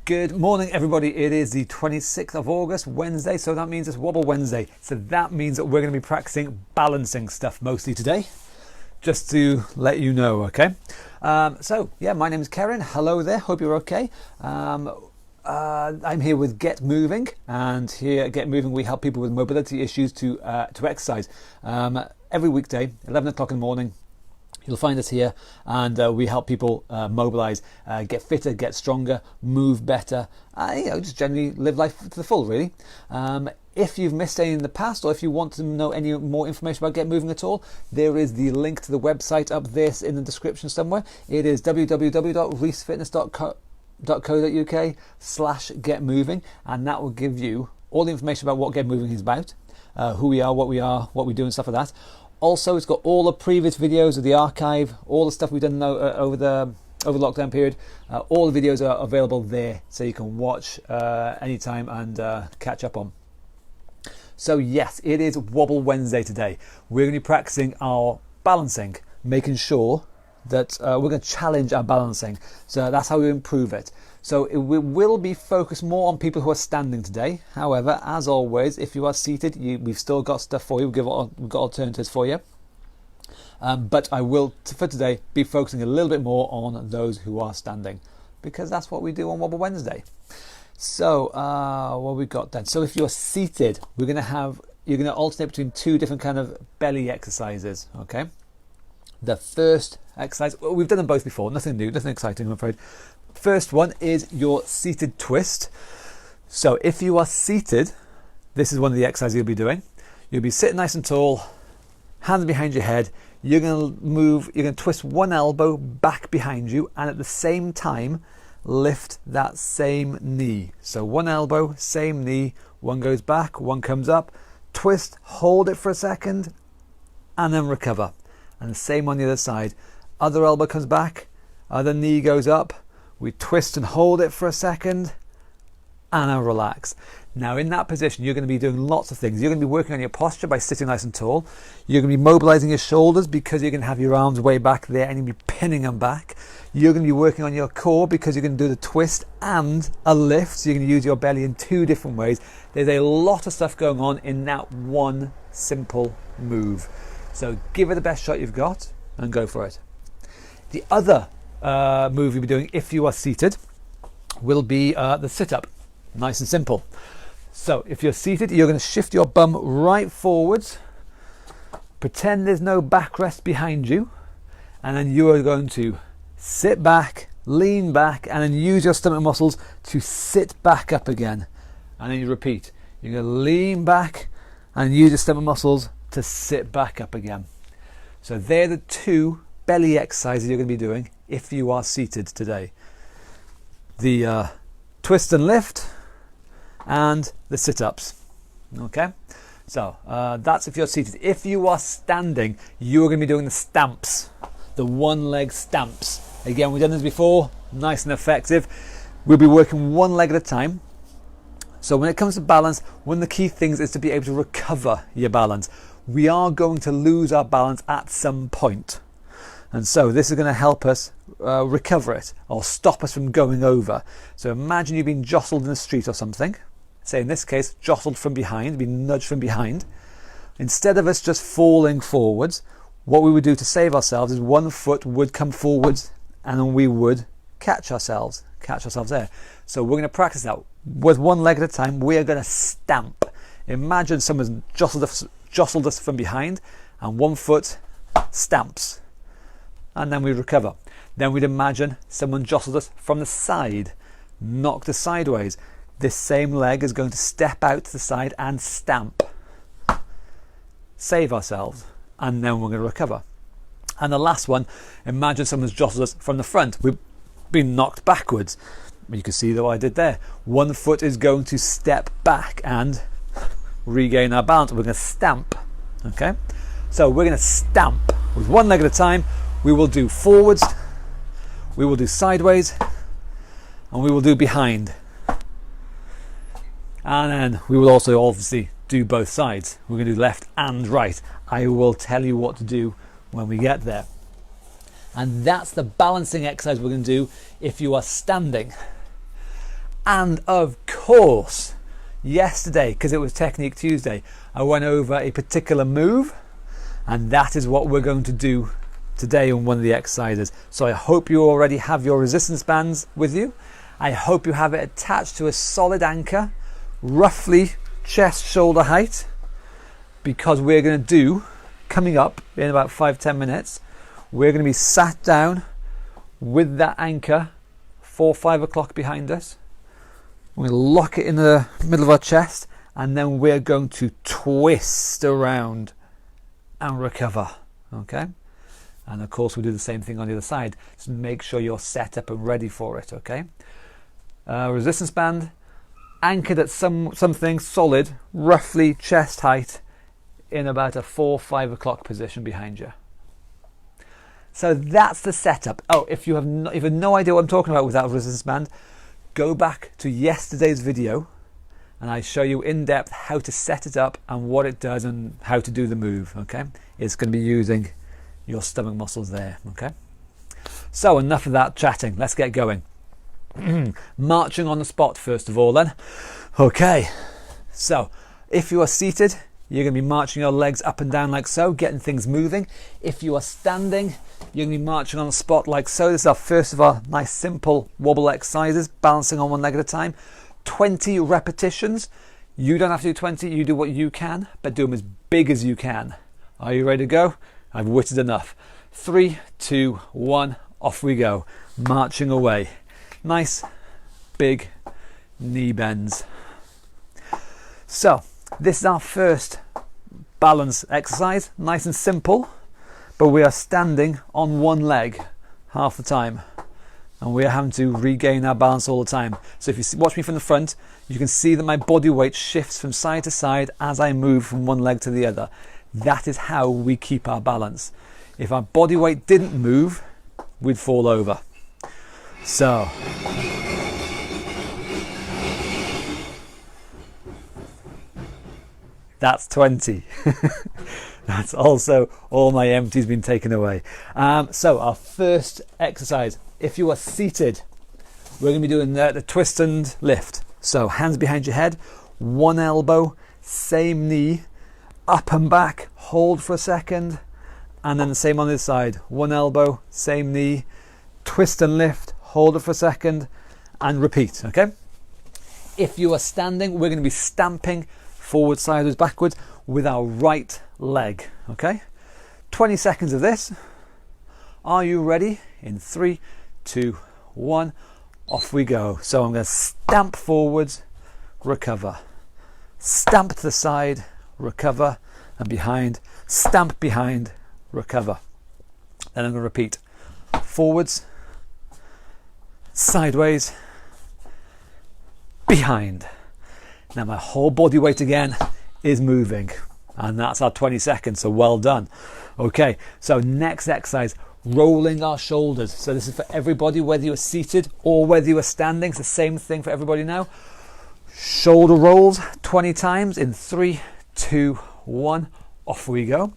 Good morning, everybody. It is the 26th of August, Wednesday, so that means it's Wobble Wednesday. So that means that we're going to be practicing balancing stuff mostly today, just to let you know, okay? So, my name is Karen. Hello there. Hope you're okay. I'm here with Get Moving, and here at Get Moving we help people with mobility issues to exercise. Every weekday, 11 o'clock in the morning, you'll find us here, and we help people mobilise, get fitter, get stronger, move better, just generally live life to the full, really. If you've missed any in the past, or if you want to know any more information about Get Moving at all, there is the link to the website up there in the description somewhere. It is www.reesefitness.co.uk/getmoving, and that will give you all the information about what Get Moving is about, who we are, what we do, and stuff like that. Also, it's got all the previous videos of the archive, all the stuff we've done over the lockdown period. All the videos are available there, so you can watch anytime and catch up on. So yes, it is Wobble Wednesday today. We're going to be practicing our balancing, making sure that we're going to challenge our balancing. So that's how we improve it. So it will be focused more on people who are standing today. However, as always, if you are seated, we've still got stuff for you. We've got alternatives for you. But I will, for today, be focusing a little bit more on those who are standing, because that's what we do on Wobble Wednesday. So what we got then? So if you're seated, you're going to alternate between two different kind of belly exercises. Okay. The first exercise, we've done them both before. Nothing new, nothing exciting, I'm afraid. First one is your seated twist. So if you are seated, this is one of the exercises you'll be doing. You'll be sitting nice and tall, hands behind your head. You're going to twist one elbow back behind you, and at the same time lift that same knee. So one elbow, same knee, one goes back, one comes up, twist, hold it for a second, and then recover. And the same on the other side. Other elbow comes back, other knee goes up. We twist and hold it for a second, and then relax. Now in that position, you're going to be doing lots of things. You're going to be working on your posture by sitting nice and tall. You're going to be mobilizing your shoulders because you're going to have your arms way back there and you'll be pinning them back. You're going to be working on your core because you're going to do the twist and a lift. So you're going to use your belly in two different ways. There's a lot of stuff going on in that one simple move. So give it the best shot you've got and go for it. The other move you'll be doing if you are seated will be the sit-up. Nice and simple. So if you're seated, you're going to shift your bum right forwards, pretend there's no backrest behind you, and then you are going to sit back, lean back, and then use your stomach muscles to sit back up again. And then you repeat. You're going to lean back and use your stomach muscles to sit back up again. So they're the two belly exercises you're going to be doing if you are seated today. The twist and lift and the sit-ups. Okay, so that's if you're seated. If you are standing, you're going to be doing the stamps, the one leg stamps. Again, we've done this before, nice and effective. We'll be working one leg at a time. So when it comes to balance, one of the key things is to be able to recover your balance. We are going to lose our balance at some point. And so this is going to help us recover it, or stop us from going over. So imagine you've been jostled in the street or something. Say in this case, jostled from behind, being nudged from behind. Instead of us just falling forwards, what we would do to save ourselves is one foot would come forwards and then we would catch ourselves there. So we're going to practice that. With one leg at a time, we are going to stamp. Imagine someone's jostled us from behind and one foot stamps. And then we recover. Then we'd imagine someone jostled us from the side, knocked us sideways. This same leg is going to step out to the side and stamp. Save ourselves. And then we're going to recover. And the last one, imagine someone's jostled us from the front. We've been knocked backwards. You can see what I did there. One foot is going to step back and regain our balance. We're going to stamp. Okay? So we're going to stamp with one leg at a time. We will do forwards, we will do sideways, and we will do behind. And then we will also obviously do both sides. We're going to do left and right. I will tell you what to do when we get there. And that's the balancing exercise we're going to do if you are standing. And of course, yesterday, because it was Technique Tuesday, I went over a particular move, and that is what we're going to do today on one of the exercises. So I hope you already have your resistance bands with you. I hope you have it attached to a solid anchor, roughly chest shoulder height, because we're going to do, coming up in about 5-10 minutes, we're going to be sat down with that anchor 4-5 o'clock behind us. We're going to lock it in the middle of our chest, and then we're going to twist around and recover. Okay, and of course we'll do the same thing on the other side. So make sure you're set up and ready for it. Okay, resistance band anchored at something solid, roughly chest height, in about a 4-5 o'clock position behind you. So that's the setup. Oh, if you have no idea what I'm talking about with that resistance band, go back to yesterday's video and I show you in depth how to set it up and what it does and how to do the move. Okay, it's going to be using your stomach muscles there. Okay, so enough of that chatting, let's get going. Marching on the spot first of all then. Okay, so if you are seated, you're going to be marching your legs up and down like so, getting things moving. If you are standing, you're going to be marching on the spot like so. This is our first of our nice simple wobble exercises, balancing on one leg at a time. 20 repetitions. You don't have to do 20, you do what you can, but do them as big as you can. Are you ready to go? I've witted enough. 3, 2, 1, off we go. Marching away. Nice, big knee bends. So, this is our first balance exercise, nice and simple, but we are standing on one leg half the time and we are having to regain our balance all the time. So if you watch me from the front, you can see that my body weight shifts from side to side as I move from one leg to the other. That is how we keep our balance. If our body weight didn't move, we'd fall over. So that's 20. That's also all my empties been taken away. So our first exercise, if you are seated, we're going to be doing the twist and lift. So hands behind your head, one elbow, same knee, up and back, hold for a second, and then the same on this side. One elbow, same knee, twist and lift, hold it for a second, and repeat. Okay. If you are standing, we're going to be stamping forward, sideways, backwards with our right leg. Okay, 20 seconds of this. Are you ready? In 3, 2, 1, off we go. So I'm going to stamp forwards, recover, stamp to the side, recover, and behind, stamp behind, recover. Then I'm going to repeat forwards, sideways, behind. Now my whole body weight again is moving, and that's our 20 seconds, so well done. Okay, so next exercise, rolling our shoulders. So this is for everybody, whether you're seated or whether you are standing. It's the same thing for everybody now. Shoulder rolls 20 times in 3, 2, 1, off we go.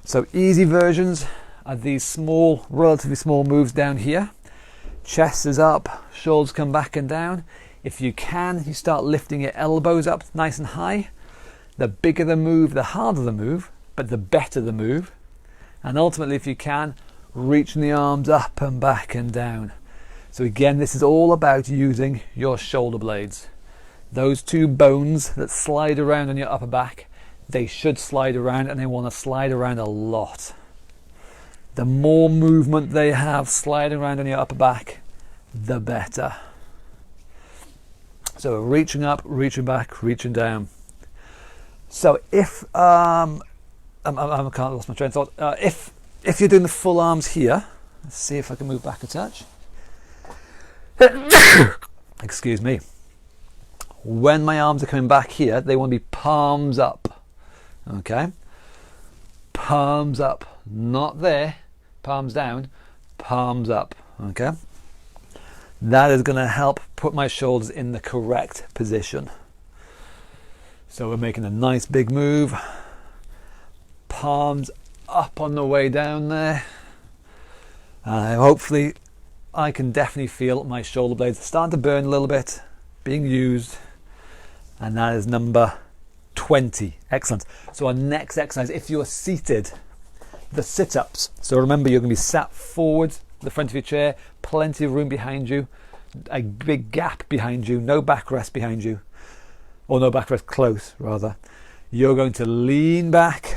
So easy versions are these small, relatively small moves down here. Chest is up, shoulders come back and down. If you can, you start lifting your elbows up nice and high. The bigger the move, the harder the move, but the better the move. And ultimately, if you can, reaching the arms up and back and down. So again, this is all about using your shoulder blades. Those two bones that slide around on your upper back, they should slide around, and they want to slide around a lot. The more movement they have sliding around on your upper back, the better. So reaching up, reaching back, reaching down. So if I can't lost my train of thought. If you're doing the full arms here, let's see if I can move back a touch. Excuse me. When my arms are coming back here, they want to be palms up. Okay, palms up, not there. Palms down, palms up. Okay. That is going to help put my shoulders in the correct position. So we're making a nice big move. Palms up on the way down there. Hopefully I can definitely feel my shoulder blades starting to burn a little bit. being used, and that is number 20. Excellent. So our next exercise, if you're seated, the sit-ups. So remember, you're going to be sat forward the front of your chair, plenty of room behind you, a big gap behind you, no backrest behind you, or no backrest close rather. You're going to lean back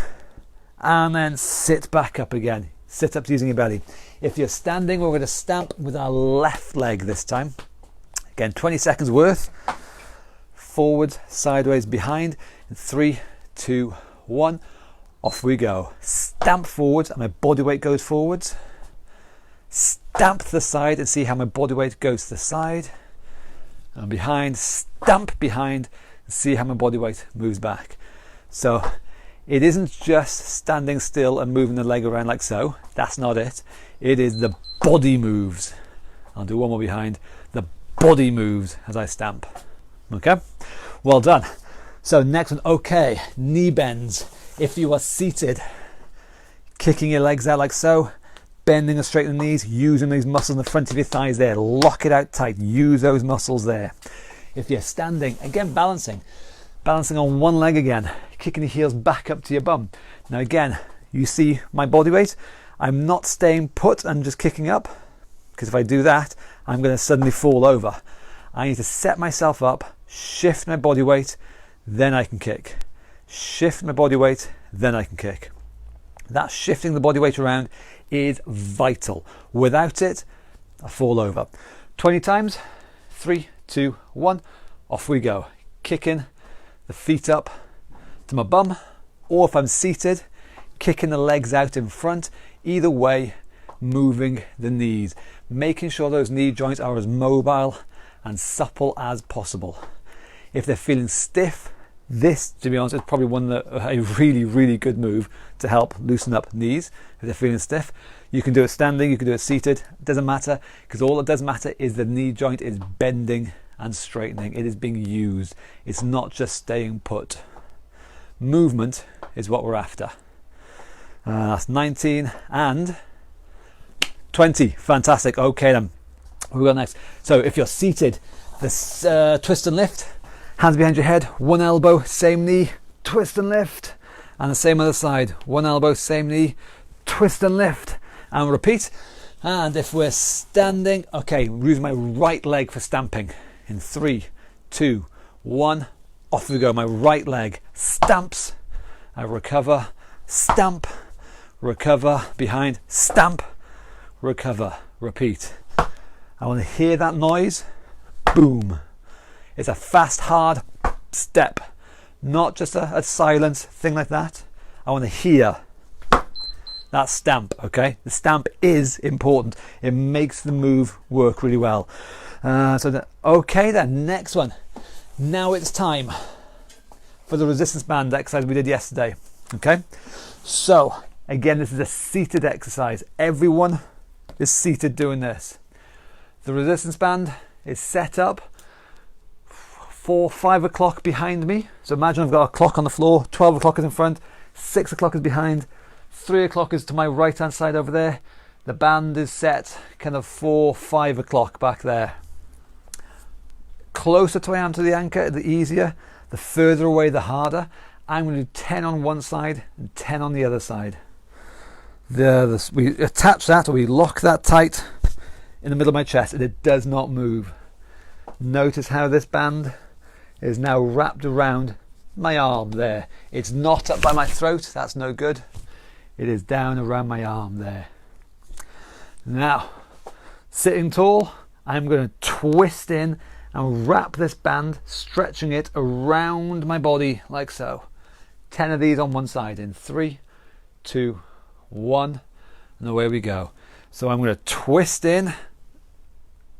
and then sit back up again. Sit-ups using your belly. If you're standing, we're going to stamp with our left leg this time. Again, 20 seconds worth. Forward, sideways, behind. In 3, 2, 1. Off we go. Stamp forward and my body weight goes forwards. Stamp to the side and see how my body weight goes to the side. And behind, stamp behind and see how my body weight moves back. So it isn't just standing still and moving the leg around like so. That's not it. It is the body moves. I'll do one more behind. The body moves as I stamp. Okay, well done. So next one, okay, knee bends. If you are seated, kicking your legs out like so, bending and straightening the knees, using these muscles in the front of your thighs there, lock it out tight, use those muscles there. If you're standing, again balancing on one leg again, kicking the heels back up to your bum. Now again, you see my body weight, I'm not staying put and just kicking up, because if I do that, I'm going to suddenly fall over. I need to set myself up, shift my body weight, then I can kick. Shift my body weight, then I can kick. That shifting the body weight around is vital. Without it, I fall over. 20 times, 3, 2, 1, off we go. Kicking the feet up to my bum, or if I'm seated, kicking the legs out in front. Either way, moving the knees, making sure those knee joints are as mobile and supple as possible. If they're feeling stiff, this, to be honest, is probably a really, really good move to help loosen up knees. If they're feeling stiff, you can do it standing, you can do it seated, it doesn't matter, because all that does matter is the knee joint is bending and straightening. It is being used. It's not just staying put. Movement is what we're after. That's 19 and 20. Fantastic. Okay then, we go next. So if you're seated, this twist and lift, hands behind your head, one elbow, same knee, twist and lift, and the same other side, one elbow, same knee, twist and lift, and repeat. And if we're standing, okay, use my right leg for stamping. In 3, 2, 1, off we go. My right leg stamps, I recover, stamp, recover, behind, stamp, recover, repeat. I want to hear that noise, boom. It's a fast, hard step, not just a silent thing like that. I want to hear that stamp, okay? The stamp is important. It makes the move work really well. Okay then, next one. Now it's time for the resistance band exercise we did yesterday, okay? So, again, this is a seated exercise. Everyone is seated doing this. The resistance band is set up 5 o'clock behind me. So imagine I've got a clock on the floor, 12 o'clock is in front, 6 o'clock is behind, 3 o'clock is to my right hand side over there. The band is set kind of 5 o'clock back there. Closer to I am to the anchor, the easier. The further away, the harder. I'm going to do 10 on one side and 10 on the other side. We attach that, or we lock that tight in the middle of my chest, and it does not move. Notice how this band is now wrapped around my arm there. It's not up by my throat, that's no good. It is down around my arm there. Now, sitting tall, I'm going to twist in and wrap this band, stretching it around my body like so. 10 of these on one side in 3, 2, 1, and away we go. So I'm going to twist in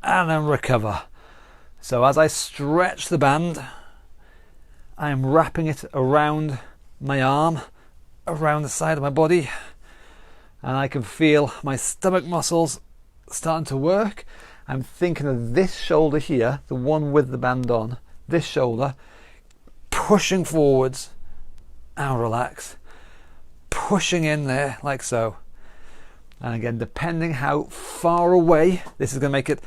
and then recover. So as I stretch the band, I am wrapping it around my arm, around the side of my body, and I can feel my stomach muscles starting to work. I'm thinking of this shoulder here, the one with the band on, this shoulder, pushing forwards and relax, pushing in there like so. And again, depending how far away, this is going to make it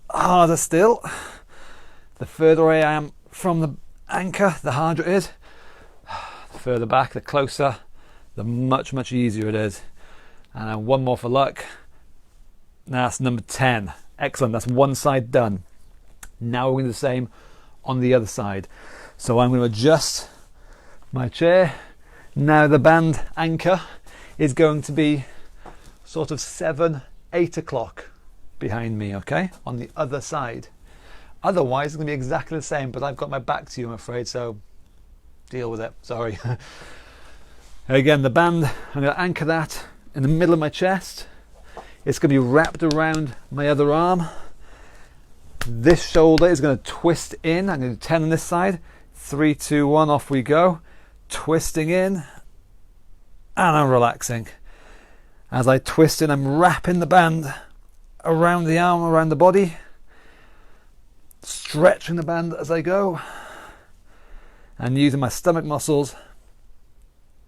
harder still. The further away I am from the anchor, the harder it is. The further back, the closer, the much easier it is. And then one more for luck. That's number 10. Excellent, that's one side done. Now we're going to do the same on the other side. So I'm going to adjust my chair. Now the band anchor is going to be sort of 7, 8 o'clock behind me, okay, on the other side. Otherwise it's going to be exactly the same, but I've got my back to you, I'm afraid, so deal with it, sorry. Again, the band, I'm going to anchor that in the middle of my chest. It's going to be wrapped around my other arm. This shoulder is going to twist in. I'm going to do 10 on this side. 3, 2, 1, off we go. Twisting in, and I'm relaxing. As I twist in, I'm wrapping the band around the arm, around the body, stretching the band as I go, and using my stomach muscles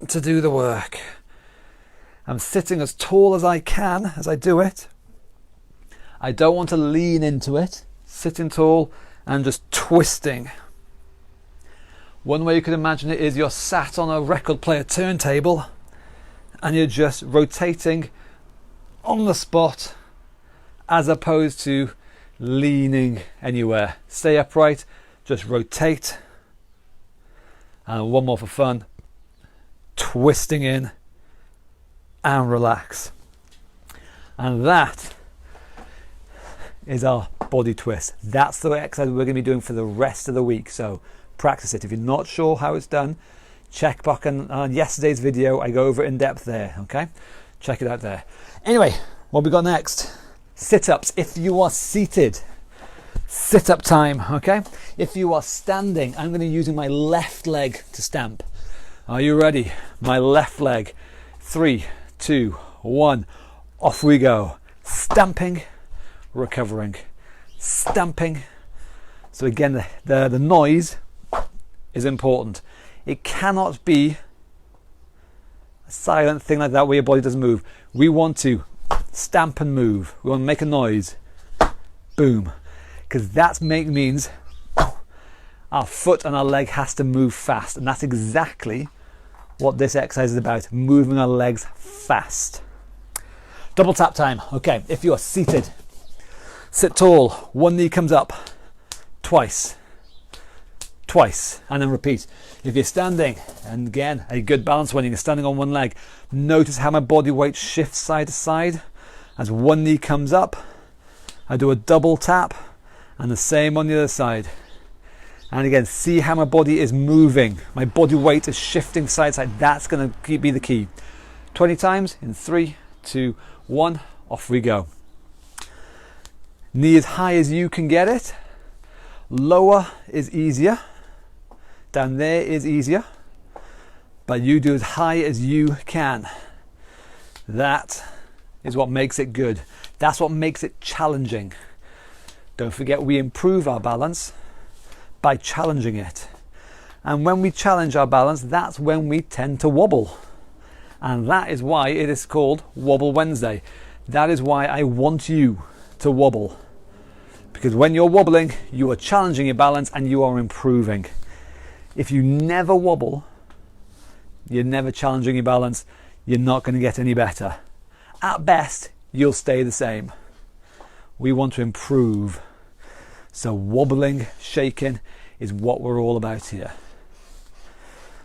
to do the work. I'm sitting as tall as I can as I do it. I don't want to lean into it. Sitting tall and just twisting. One way you could imagine it is you're sat on a record player turntable and you're just rotating on the spot as opposed to leaning anywhere. Stay upright, just rotate. And one more for fun. Twisting in and relax. And that is our body twist. That's the exercise we're going to be doing for the rest of the week. So practice it. If you're not sure how it's done, check back on yesterday's video. I go over it in depth there, okay? Check it out there. Anyway, what we got next? Sit-ups. If you are seated, sit-up time, okay? If you are standing, I'm going to be using my left leg to stamp. Are you ready? My left leg. 3, 2, 1. Off we go. Stamping, recovering. Stamping. So again, the noise is important. It cannot be a silent thing like that where your body doesn't move. We want to stamp and move. We want to make a noise. Boom. Because that means our foot and our leg has to move fast. And that's exactly what this exercise is about. Moving our legs fast. Double tap time. Okay, if you are seated, sit tall. One knee comes up. Twice, and then repeat. If you're standing, and again, a good balance when you're standing on one leg, notice how my body weight shifts side to side. As one knee comes up, I do a double tap, and the same on the other side. And again, see how my body is moving. My body weight is shifting side to side. That's going to be the key. 20 times in 3, 2, 1, off we go. Knee as high as you can get it. Lower is easier. Down there is easier. But you do as high as you can. That is what makes it good. That's what makes it challenging. Don't forget, we improve our balance by challenging it. And when we challenge our balance, that's when we tend to wobble. And that is why it is called Wobble Wednesday. That is why I want you to wobble. Because when you're wobbling, you are challenging your balance and you are improving. If you never wobble, you're never challenging your balance, you're not going to get any better. At best, you'll stay the same. We want to improve. So wobbling, shaking is what we're all about here.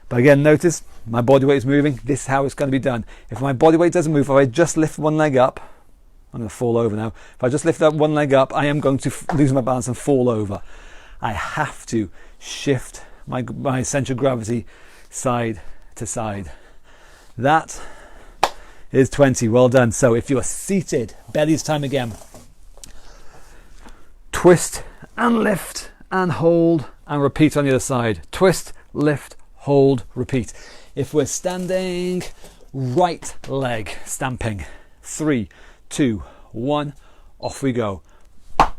But again, notice my body weight is moving. This is how it's going to be done. If my body weight doesn't move, if I just lift one leg up, I'm going to fall over now. If I just lift up one leg up, I am going to lose my balance and fall over. I have to shift my center of gravity side to side. That is 20. Well done. So if you are seated, belly's time again. Twist and lift and hold and repeat on the other side. Twist, lift, hold, repeat. If we're standing, right leg stamping. 3, 2, 1, off we go.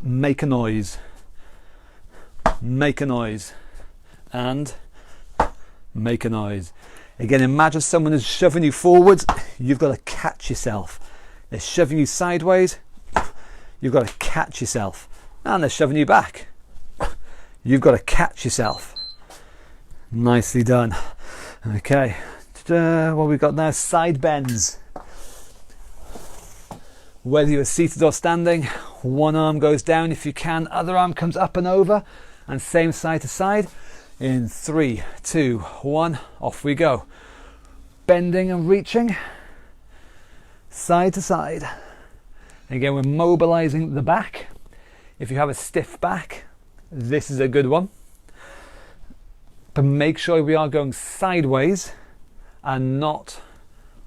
Make a noise. Make a noise. And make a noise. Again, imagine someone is shoving you forwards. You've got to catch yourself. They're shoving you sideways. You've got to catch yourself. And they're shoving you back. You've got to catch yourself. Nicely done. Okay, what we've got now, side bends. Whether you're seated or standing, one arm goes down if you can, other arm comes up and over, and same side to side. In 3, 2, 1, off we go. Bending and reaching, side to side. Again, we're mobilizing the back. If you have a stiff back, this is a good one. But make sure we are going sideways and not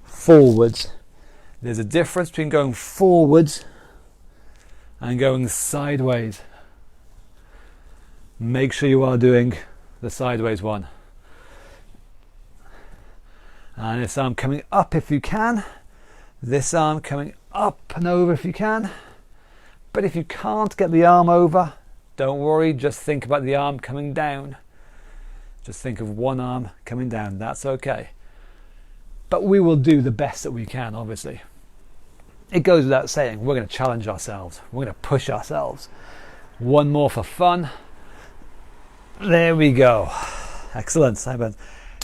forwards. There's a difference between going forwards and going sideways. Make sure you are doing the sideways one. And this arm coming up if you can. This arm coming up and over if you can. But if you can't get the arm over, don't worry, just think about the arm coming down. Just think of one arm coming down, that's okay. But we will do the best that we can, obviously. It goes without saying, we're going to challenge ourselves. We're going to push ourselves. One more for fun. There we go. Excellent, Simon.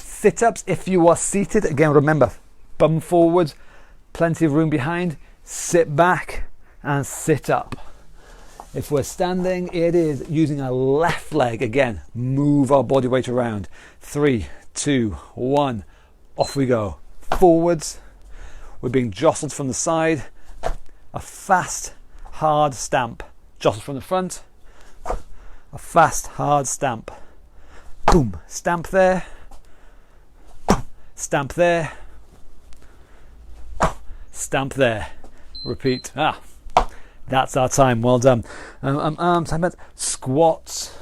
Sit-ups if you are seated. Again, remember, bum forward, plenty of room behind. Sit back and sit up. If we're standing, it is using our left leg. Again, move our body weight around. 3, 2, 1, off we go. Forwards. We're being jostled from the side. A fast, hard stamp. Jostled from the front. A fast, hard stamp. Boom. Stamp there. Stamp there. Stamp there. Repeat. That's our time. Well done. Squats.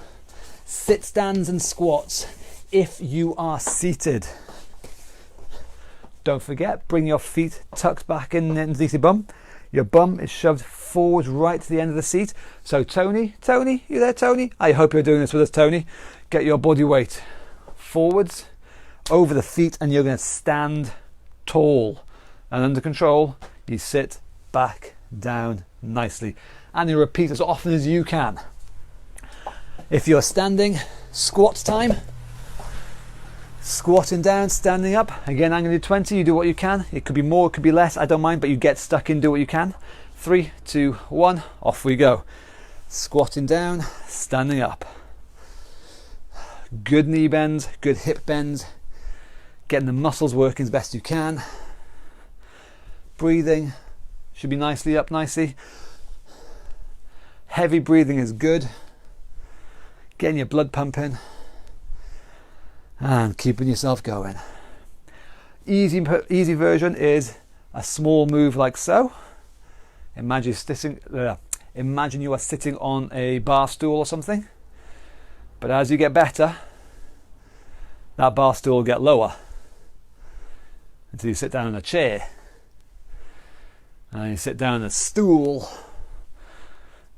Sit stands and squats if you are seated. Don't forget, bring your feet tucked back in underneath your bum. Your bum is shoved forward right to the end of the seat. So Tony, you there, Tony? I hope you're doing this with us, Tony. Get your body weight forwards, over the feet, and you're going to stand tall. And under control, you sit back down nicely. And you repeat as often as you can. If you're standing, squat time. Squatting down, standing up. Again, I'm going to do 20. You do what you can. It could be more, it could be less. I don't mind, but you get stuck in, do what you can. 3, 2, 1, off we go. Squatting down, standing up. Good knee bends, good hip bends. Getting the muscles working as best you can. Breathing should be nicely up, nicely. Heavy breathing is good. Getting your blood pumping. And keeping yourself going. Easy version is a small move like so. Imagine you are sitting on a bar stool or something. But as you get better, that bar stool will get lower until you sit down on a chair. And you sit down on a stool.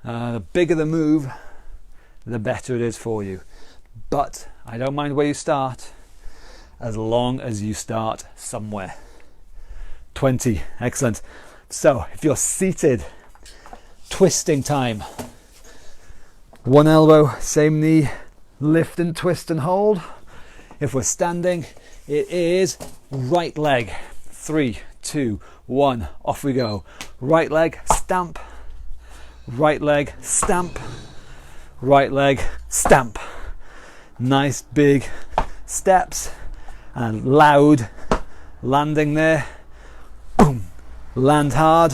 The bigger the move, the better it is for you. But I don't mind where you start, as long as you start somewhere. 20, excellent. So if you're seated, twisting time. One elbow, same knee, lift and twist and hold. If we're standing, it is right leg. 3, 2, 1, off we go. Right leg, stamp. Right leg, stamp. Right leg, stamp. Nice big steps and loud landing there. Boom. Land hard.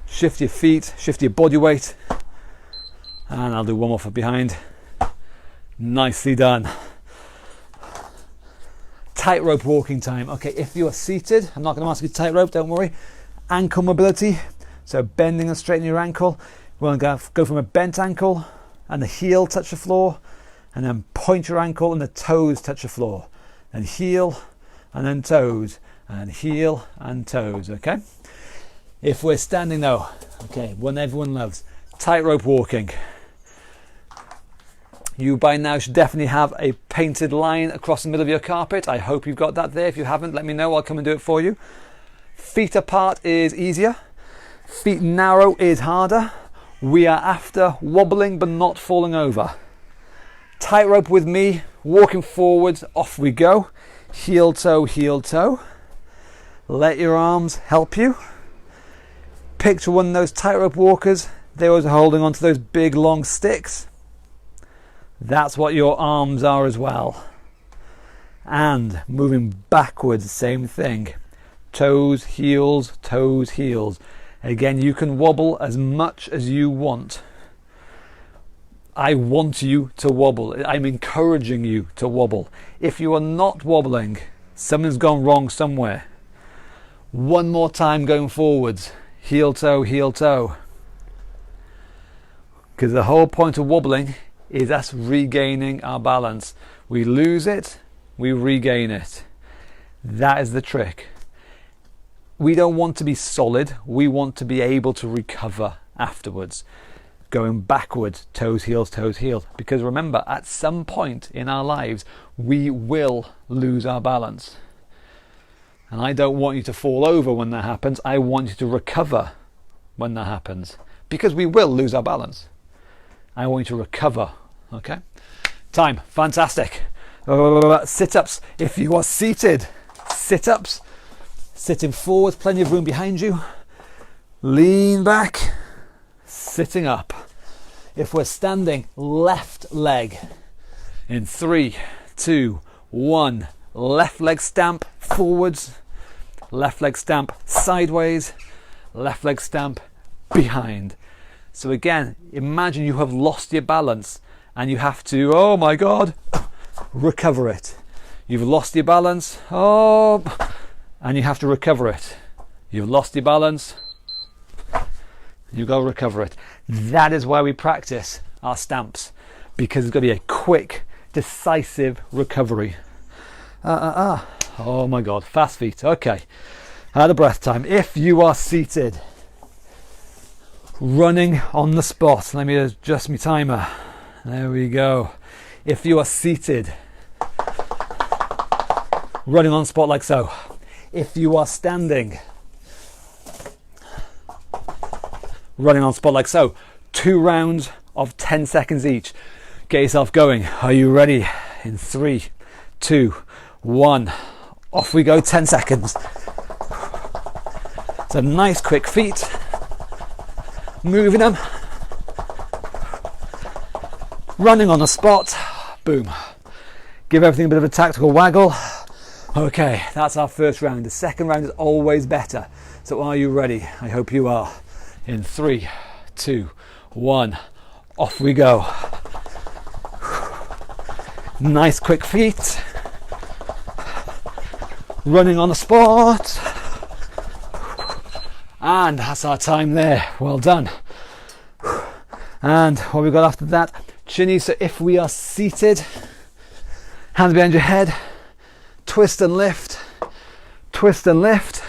Shift your feet, shift your body weight. And I'll do one more for behind. Nicely done. Tightrope walking time. Okay, if you are seated, I'm not going to ask you tightrope, don't worry. Ankle mobility. So bending and straightening your ankle. We want to go from a bent ankle and the heel touch the floor. And then point your ankle and the toes touch the floor. And heel and then toes. And heel and toes, okay? If we're standing though, okay, one everyone loves, tightrope walking. You by now should definitely have a painted line across the middle of your carpet. I hope you've got that there. If you haven't, let me know, I'll come and do it for you. Feet apart is easier. Feet narrow is harder. We are after wobbling but not falling over. Tightrope with me, walking forwards, off we go. Heel toe, heel toe. Let your arms help you. Picture one of those tightrope walkers. They always holding onto those big long sticks. That's what your arms are as well. And moving backwards, same thing. Toes, heels, toes, heels. Again, you can wobble as much as you want. I want you to wobble. I'm encouraging you to wobble. If you are not wobbling, something's gone wrong somewhere. One more time going forwards. Heel toe, heel toe. Because the whole point of wobbling is us regaining our balance. We lose it, we regain it. That is the trick. We don't want to be solid. We want to be able to recover afterwards. Going backwards, toes, heels, because remember, at some point in our lives we will lose our balance, and I don't want you to fall over when that happens. I want you to recover when that happens, because we will lose our balance. I want you to recover. Okay, time. Fantastic. Sit-ups if you are seated. Sit-ups, sitting forward, plenty of room behind you. Lean back, sitting up. If we're standing, left leg. In 3, 2, 1. Left leg stamp forwards. Left leg stamp sideways. Left leg stamp behind. So again, imagine you have lost your balance and you have to, oh my God, recover it. You've lost your balance, and you have to recover it. You've lost your balance, you've got to recover it. That is why we practice our stamps, because it's got to be a quick, decisive recovery. Oh my God, fast feet. Okay, out of breath time. If you are seated, running on the spot, let me adjust my timer. There we go. If you are seated, running on the spot like so. If you are standing, running on spot like so. 2 rounds of 10 seconds each. Get yourself going. Are you ready? In 3, 2, 1. Off we go. 10 seconds. So nice quick feet. Moving them. Running on the spot. Boom. Give everything a bit of a tactical waggle. Okay, that's our first round. The second round is always better. So are you ready? I hope you are. In 3, 2, 1, off we go. Nice quick feet. Running on the spot. And that's our time there. Well done. And what we got after that? Chinny. So if we are seated, hands behind your head, twist and lift, twist and lift.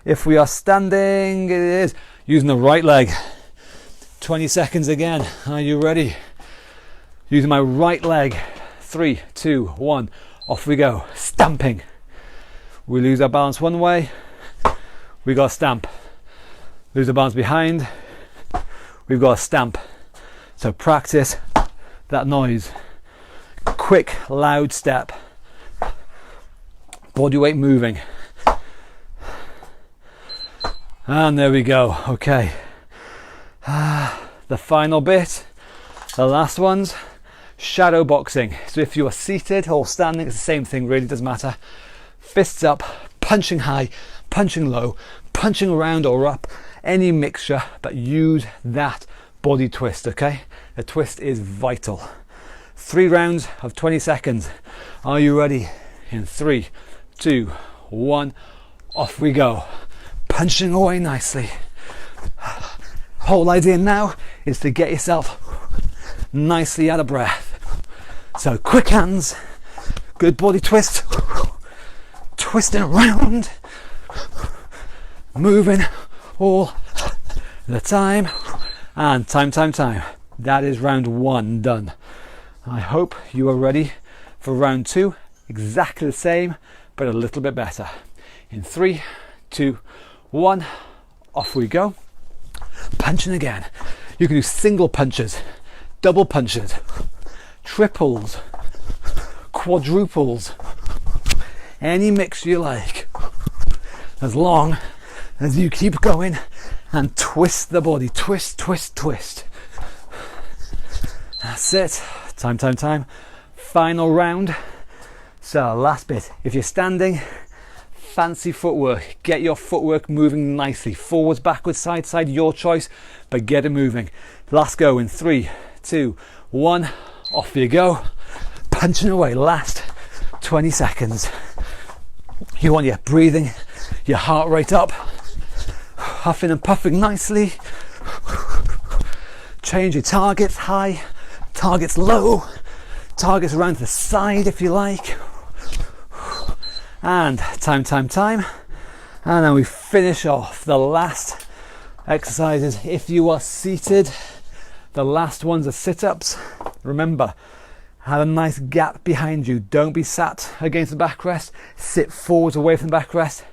If we are standing, it is using the right leg. 20 seconds again. Are you ready? Using my right leg. 3, 2, 1. Off we go. Stamping. We lose our balance one way. We got to stamp. Lose the balance behind. We've got to stamp. So practice that noise. Quick, loud step. Body weight moving. And there we go. Okay. The final bit, the last ones, shadow boxing. So if you are seated or standing, it's the same thing, really doesn't matter. Fists up, punching high, punching low, punching around or up, any mixture, but use that body twist, okay? The twist is vital. 3 rounds of 20 seconds. Are you ready? In 3, 2, 1, off we go. Punching away nicely. Whole idea now is to get yourself nicely out of breath. So quick hands, good body twist, twisting around, moving all the time, and time. That is round 1 done. I hope you are ready for round 2, exactly the same, but a little bit better. In 3, 2, 1, off we go. Punching again. You can do single punches, double punches, triples, quadruples, any mix you like, as long as you keep going and twist the body, twist, twist, twist. That's it. Time. Final round. So last bit, if you're standing, fancy footwork, get your footwork moving nicely, forwards, backwards, side, side, your choice, but get it moving. Last go in 3, 2, 1, off you go, punching away, last 20 seconds. You want your breathing, your heart rate up, huffing and puffing nicely. Change your targets high, targets low, targets around to the side if you like. And time. And then we finish off the last exercises. If you are seated, the last ones are sit-ups. Remember, have a nice gap behind you. Don't be sat against the backrest. Sit forwards away from the backrest.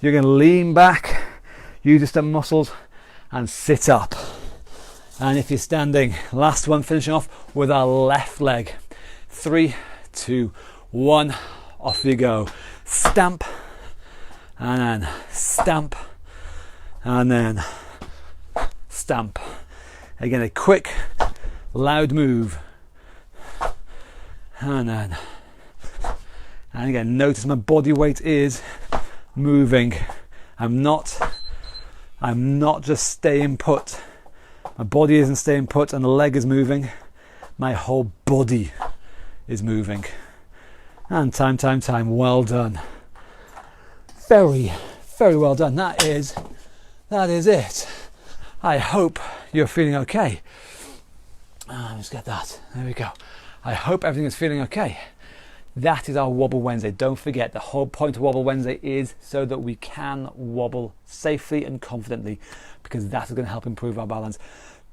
You're going to lean back, use your stomach muscles, and sit up. And if you're standing, last one, finishing off with our left leg. 3, 2, 1, off you go. Stamp, and then stamp, and then stamp. Again, a quick, loud move. And again, notice my body weight is moving. I'm not just staying put. My body isn't staying put and the leg is moving. My whole body is moving. And time. Well done. Very well done. That is it. I hope you're feeling okay. Let's get that. There we go. I hope everything is feeling okay. That is our Wobble Wednesday. Don't forget, the whole point of Wobble Wednesday is so that we can wobble safely and confidently, because that is going to help improve our balance.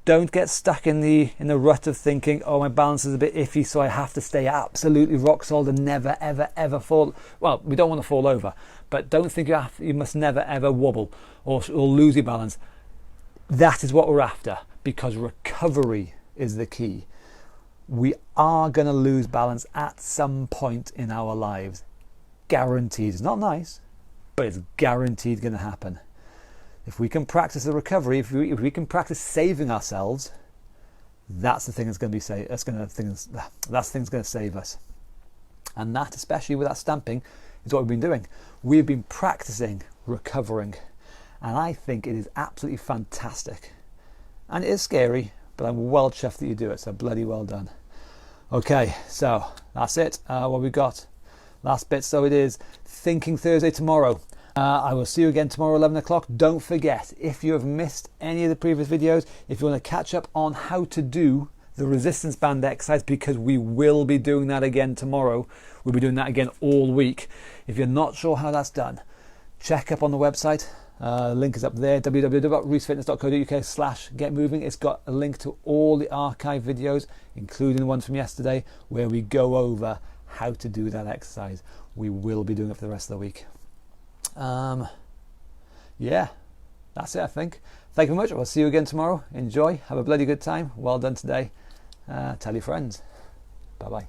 Don't get stuck in the rut of thinking, oh, my balance is a bit iffy, so I have to stay absolutely rock solid and never, ever fall. Well, we don't want to fall over, but don't think you must never, ever wobble or lose your balance. That is what we're after, because recovery is the key. We are going to lose balance at some point in our lives. Guaranteed. It's not nice, but it's guaranteed going to happen. If we can practice the recovery, if we can practice saving ourselves, that's the thing that's going to be that's the thing's going to save us. And that, especially with that stamping, is what we've been doing. We've been practicing recovering, and I think it is absolutely fantastic. And it is scary, but I'm well chuffed that you do it, so bloody well done. Okay, so that's it. What we've got, last bit, so it is Thinking Thursday tomorrow. I will see you again tomorrow 11 o'clock. Don't forget, if you have missed any of the previous videos, if you want to catch up on how to do the resistance band exercise, because we will be doing that again tomorrow. We'll be doing that again all week. If you're not sure how that's done, check up on the website. Link is up there, www.reesefitness.co.uk/getmoving. It's got a link to all the archive videos, including the ones from yesterday, where we go over how to do that exercise. We will be doing it for the rest of the week. Yeah, that's it, I think. Thank you very much. I'll see you again tomorrow. Enjoy. Have a bloody good time. Well done today. Tell your friends. Bye-bye.